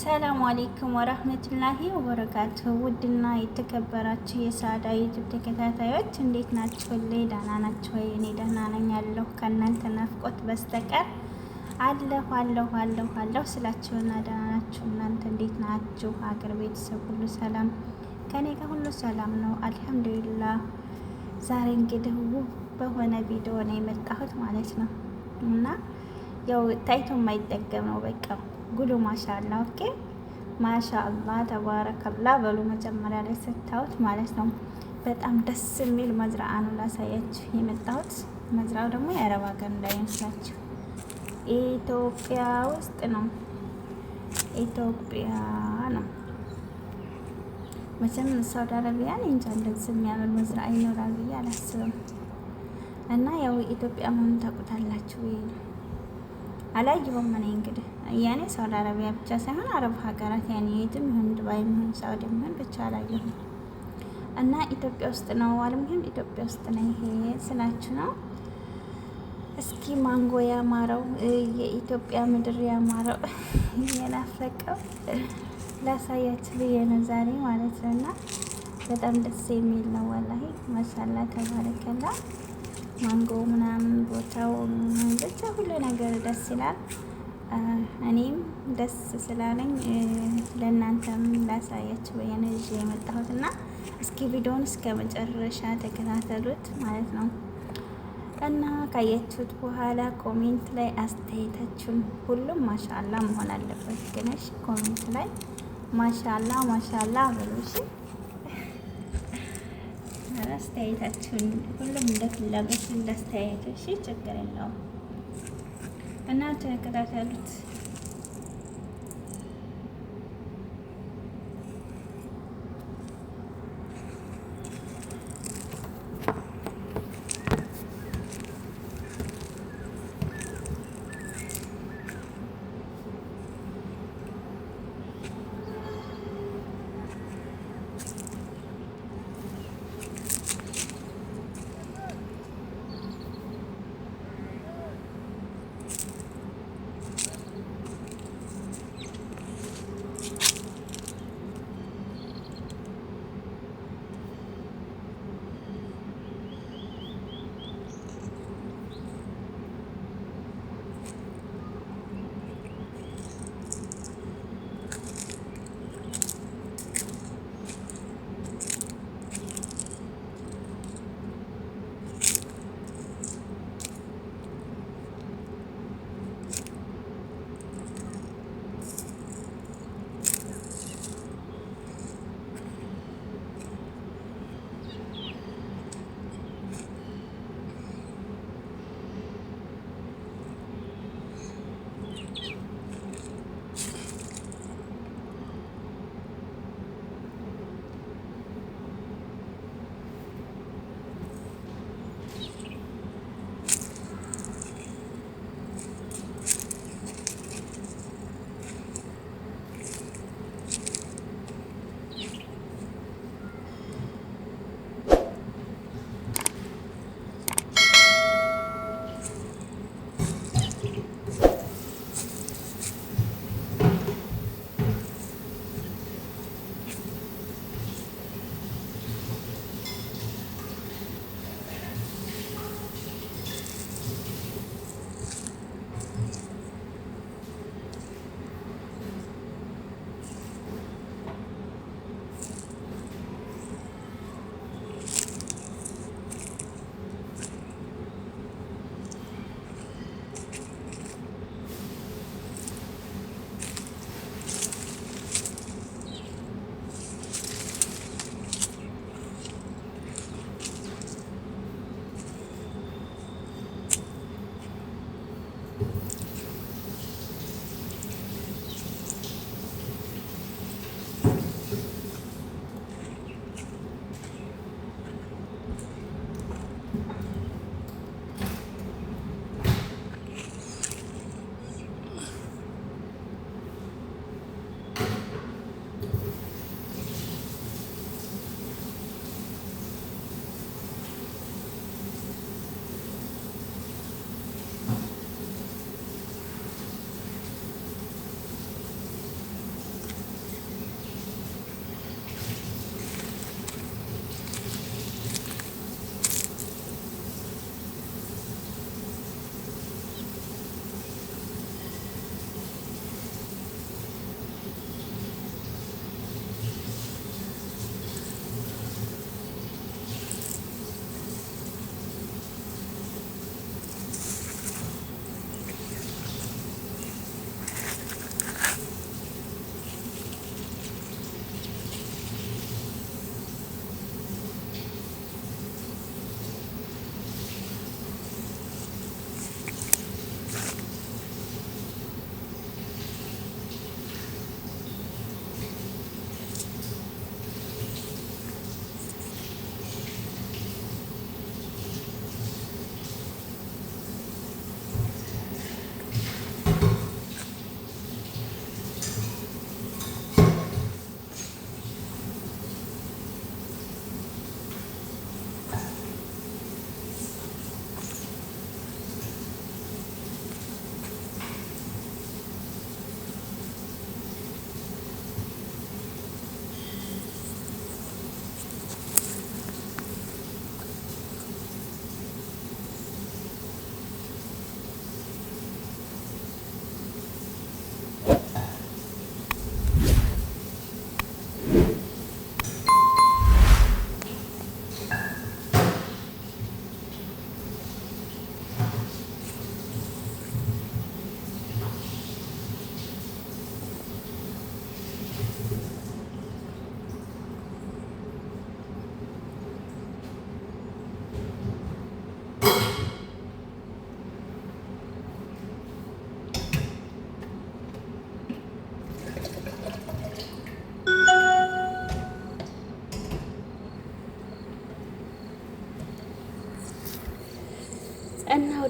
ሰላም አለይኩም ወራህመቱላሂ ወበረካቱሁ። ውድና የተከበራችሁ የሳዳ ዩቲዩብ ተከታታዮች እንዴት ናችሁ? ደህና ናችሁ ወይ? እኔ ደህና ነኝ ያለሁ ከእናንተ ናፍቆት በስተቀር አለሁ ስላችሁና ደህና ናችሁ። እናንተ እንዴት ናችሁ? ሀገር ቤተሰብ ሁሉ ሰላም? ከኔ ጋር ሁሉ ሰላም ነው አልሐምዱሊላህ። ዛሬ እንግዲህ ውብ በሆነ ቪዲዮ ነው የመጣሁት ማለት ነው እና ያው ታይቶ የማይጠገም ነው በቃ ጉዱ ማሻአላ። ኦኬ ማሻአላ ተባረከላ በሉ መጀመሪያ ላይ ስታዩት ማለት ነው። በጣም ደስ የሚል መዝራዓ ነው ላሳያችሁ የመጣሁት። መዝራው ደግሞ የአረብ ሀገር እንዳይመስላችሁ ኢትዮጵያ ውስጥ ነው። ኢትዮጵያ ነው መቼም ሳውዲ አረቢያ እንጃ እንደዚህ የሚያምር መዝራዓ ይኖራል ብዬ አላስብም። እና ያው ኢትዮጵያ መሆኑን ታውቁታላችሁ። አላየሁም እኔ እንግዲህ ያኔ ሳውዲ አረቢያ ብቻ ሳይሆን አረብ ሀገራት ያኔ የትም ይሁን ዱባይ ይሁን ሳውዲ ይሁን ብቻ አላየሁም። እና ኢትዮጵያ ውስጥ ነው አልሙሂም ኢትዮጵያ ውስጥ ነው ይሄ ስላችሁ ነው። እስኪ ማንጎ ያማረው የኢትዮጵያ ምድር ያማረው የናፈቀው ላሳያችሁ ብዬ ነው ዛሬ ማለት ነው። እና በጣም ደስ የሚል ነው ወላሂ ማሻአላ ተባረከላ። ማንጎ ምናምን ቦታው ብቻ ሁሉ ነገር ደስ ይላል። እኔም ደስ ስላለኝ ለእናንተም ላሳያችሁ በየነ ይዤ የመጣሁት እና እስኪ ቪዲዮውን እስከ መጨረሻ ተከታተሉት ማለት ነው። እና ካያችሁት በኋላ ኮሜንት ላይ አስተያየታችሁን ሁሉም ማሻአላ መሆን አለበት። ግነሽ ኮሜንት ላይ ማሻአላ በሉሽ። አስተያየታችሁን ሁሉም እንደ ፍላጎት እንዳስተያየቶች ችግር የለውም እና ተከታተሉት።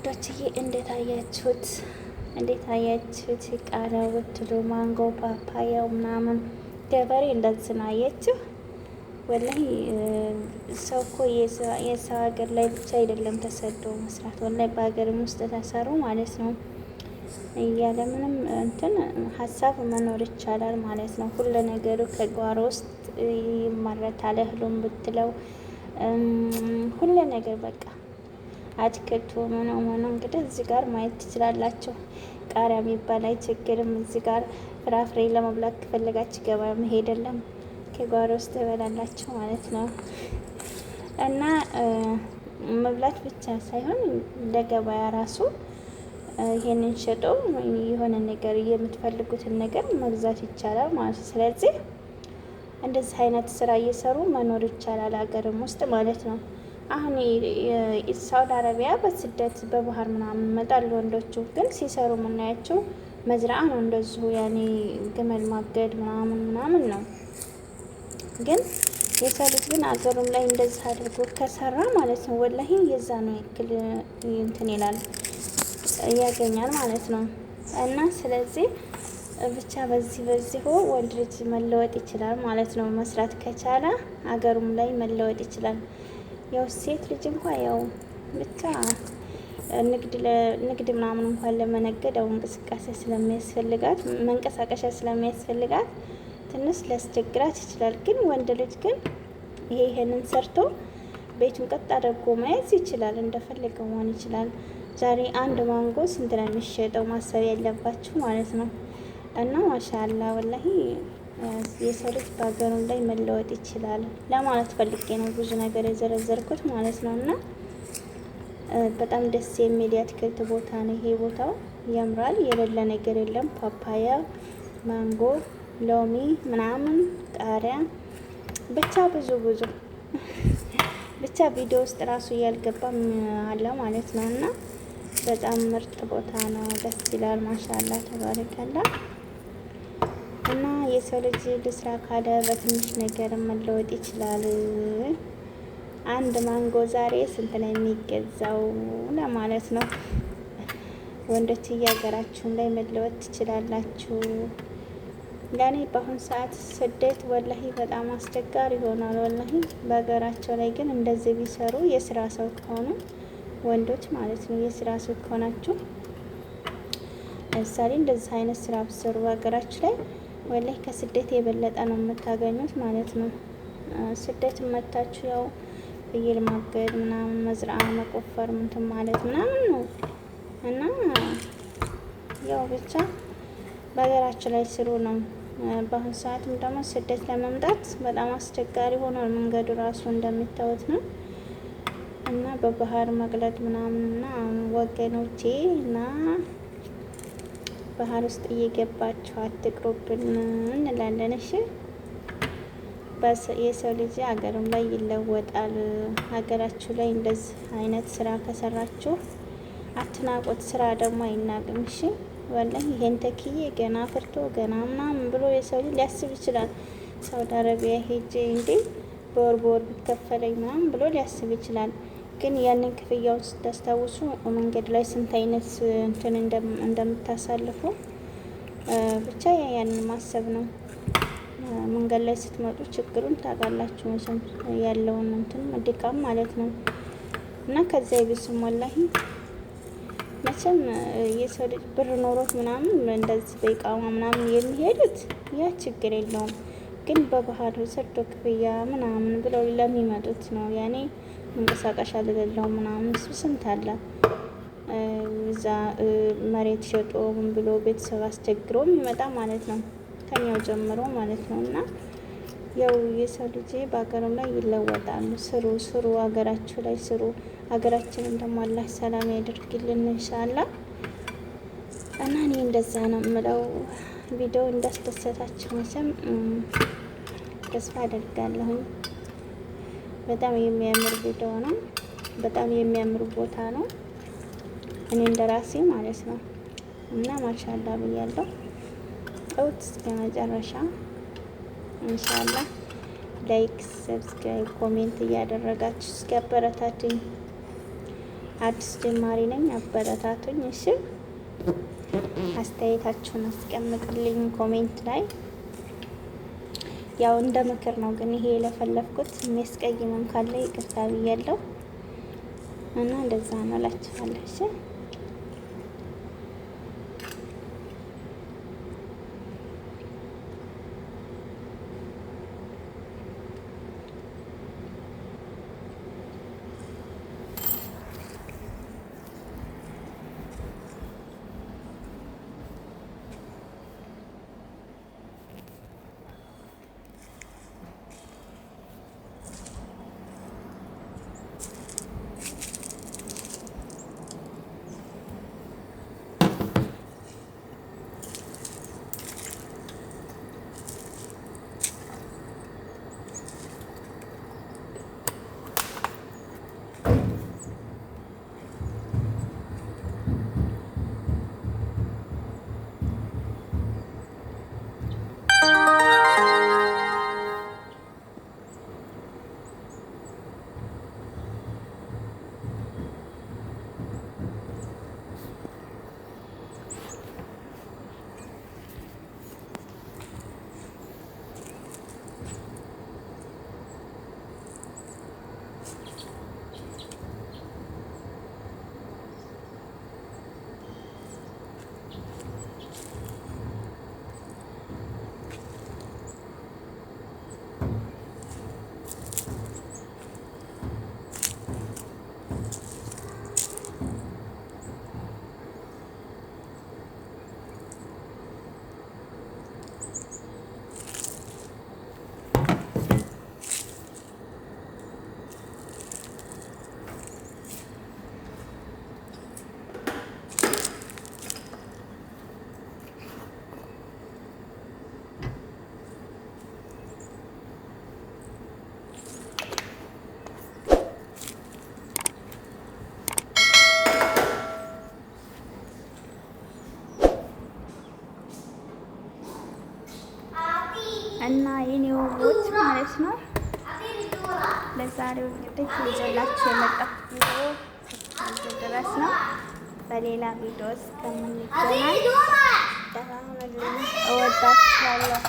ውዶችዬ እንዴት አያችሁት? እንዴት አያችሁት? ቃሪያ ብትሉ ማንጎ፣ ፓፓያው ምናምን ገበሬ እንደዚህ ነው። አያችሁ ወላሂ ሰው እኮ የሰው ሀገር ላይ ብቻ አይደለም ተሰዶ መስራት፣ ወላሂ በሀገርም ውስጥ ተሰሩ ማለት ነው። እያለ ምንም እንትን ሀሳብ መኖር ይቻላል ማለት ነው። ሁሉ ነገሩ ከጓሮ ውስጥ ይመረታል። እህሉም ብትለው ሁሉ ነገር በቃ አትክልቱ ሆኖ እንግዲህ እዚህ ጋር ማየት ትችላላችሁ። ቃሪያ የሚባል አይቸግርም። እዚህ ጋር ፍራፍሬ ለመብላት ከፈለጋችሁ ገበያ መሄድ የለም ከጓሮ ውስጥ ትበላላችሁ ማለት ነው። እና መብላት ብቻ ሳይሆን ለገበያ ራሱ ይሄንን ሸጦ የሆነ ነገር የምትፈልጉትን ነገር መግዛት ይቻላል ማለት ነው። ስለዚህ እንደዚህ አይነት ስራ እየሰሩ መኖር ይቻላል ሀገርም ውስጥ ማለት ነው። አሁን ሳውዲ አረቢያ በስደት በባህር ምናምን ይመጣሉ ወንዶቹ፣ ግን ሲሰሩ የምናያቸው መዝራአ ነው እንደዚሁ ያኔ ግመል ማገድ ምናምን ነው። ግን የሰው ልጅ ግን አገሩም ላይ እንደዚህ አድርጎ ከሰራ ማለት ነው ወላሂ የዛ ነው ያክል እንትን ይላል ያገኛል ማለት ነው። እና ስለዚህ ብቻ በዚሁ ወንድ ልጅ መለወጥ ይችላል ማለት ነው። መስራት ከቻለ አገሩም ላይ መለወጥ ይችላል። ያው ሴት ልጅ እንኳን ያው ብቻ ንግድ ምናምን እንኳን ለመነገድ ያው እንቅስቃሴ ስለሚያስፈልጋት መንቀሳቀሻ ስለሚያስፈልጋት ትንሽ ሊያስቸግራት ይችላል። ግን ወንድ ልጅ ግን ይሄንን ሰርቶ ቤቱን ቀጥ አድርጎ መያዝ ይችላል። እንደፈለገው መሆን ይችላል። ዛሬ አንድ ማንጎ ስንት ነው የሚሸጠው? ማሰብ ያለባችሁ ማለት ነው። እና ማሻአላ ወላሂ የሰው ልጅ በሀገሩ ላይ መለወጥ ይችላል ለማለት ፈልጌ ነው ብዙ ነገር የዘረዘርኩት ማለት ነው። እና በጣም ደስ የሚል የአትክልት ቦታ ነው ይሄ። ቦታው ያምራል። የሌለ ነገር የለም። ፓፓያ፣ ማንጎ፣ ሎሚ ምናምን፣ ቃሪያ ብቻ ብዙ ብቻ ቪዲዮ ውስጥ ራሱ እያልገባም አለ ማለት ነው። እና በጣም ምርጥ ቦታ ነው። ደስ ይላል። ማሻአላ ተባረከላ። እና የሰው ልጅ ልስራ ካለ በትንሽ ነገር መለወጥ ይችላል። አንድ ማንጎ ዛሬ ስንት ነው የሚገዛው ለማለት ነው። ወንዶች ሀገራችሁን ላይ መለወጥ ትችላላችሁ። ለእኔ በአሁኑ ሰዓት ስደት ወላሂ በጣም አስቸጋሪ ይሆናል። ወላሂ በሀገራቸው ላይ ግን እንደዚህ ቢሰሩ የስራ ሰው ከሆኑ ወንዶች ማለት ነው የስራ ሰው ከሆናችሁ ለምሳሌ እንደዚህ አይነት ስራ ብትሰሩ በሀገራችሁ ላይ ወላሂ ከስደት የበለጠ ነው የምታገኙት ማለት ነው። ስደት መታችሁ ያው ፍየል ማገድ ምናምን መዝራ መቆፈር እንትን ማለት ምናምን ነው። እና ያው ብቻ በሀገራችሁ ላይ ስሩ ነው። በአሁኑ ሰዓትም ደግሞ ስደት ለመምጣት በጣም አስቸጋሪ ሆኗል። መንገዱ ራሱ እንደሚታወት ነው። እና በባህር መቅለጥ ምናምን እና ወገኖቼ እና ባህር ውስጥ እየገባችሁ አትቅሩብን እንላለን። እሺ የሰው ልጅ ሀገርም ላይ ይለወጣል። ሀገራችሁ ላይ እንደዚህ አይነት ስራ ከሰራችሁ አትናቁት። ስራ ደግሞ አይናቅም። እሺ ወላሂ ይሄን ተክዬ ገና ፍርቶ ገና ምናምን ብሎ የሰው ልጅ ሊያስብ ይችላል። ሳውዲ አረቢያ ሄጄ እንዴ በወር ቢከፈለኝ ምናምን ብሎ ሊያስብ ይችላል። ግን ያንን ክፍያውን ስታስታውሱ መንገድ ላይ ስንት አይነት እንትን እንደምታሳልፉ ብቻ ያንን ማሰብ ነው። መንገድ ላይ ስትመጡ ችግሩን ታውቃላችሁ መቼም ያለውን እንትን ድካም ማለት ነው። እና ከዚያ ይብስም ወላሂ መቼም የሰው ልጅ ብር ኖሮት ምናምን እንደዚህ በኢቃማ ምናምን የሚሄዱት ያ ችግር የለውም። ግን በባህር ሰርቶ ክፍያ ምናምን ብለው ለሚመጡት ነው ያኔ መንቀሳቀሻ ለሌለው ምናምን ስንት አለ እዛ መሬት ሸጦ ምን ብሎ ቤተሰብ አስቸግሮ የሚመጣ ማለት ነው ከኛው ጀምሮ ማለት ነው። እና ያው የሰው ልጅ በሀገሩም ላይ ይለወጣሉ። ስሩ፣ ሀገራችሁ ላይ ስሩ። ሀገራችንን ደግሞ አላህ ሰላም ያደርግልን ኢንሻአላህ። እና እኔ እንደዛ ነው የምለው። ቪዲዮ እንዳስደሰታችሁ መቼም ተስፋ አደርጋለሁኝ። በጣም የሚያምር ቪዲዮ ነው። በጣም የሚያምር ቦታ ነው። እኔ እንደራሴ ማለት ነው። እና ማሻአላ ብያለሁ። እውት እስከ መጨረሻ ኢንሻአላህ ላይክ፣ ሰብስክራይብ፣ ኮሜንት እያደረጋችሁ እስኪ አበረታቱኝ። አዲስ ጀማሪ ነኝ፣ አበረታቱኝ። እሺ አስተያየታችሁን አስቀምጡልኝ ኮሜንት ላይ። ያው እንደ ምክር ነው ግን ይሄ የለፈለፍኩት፣ የሚያስቀይምም ካለ ይቅርታ ብያለሁ እና እንደዛ ነው እላችኋለሁ። እሺ እና የኔ ውቦች ማለት ነው። ለዛሬው እንግዲህ ይዤላችሁ የመጣሁት ቪዲዮ እዚህ ድረስ ነው። በሌላ ቪዲዮ እስከምንገናኝ ደህና ሁኑልኝ። እወዳችኋለሁ።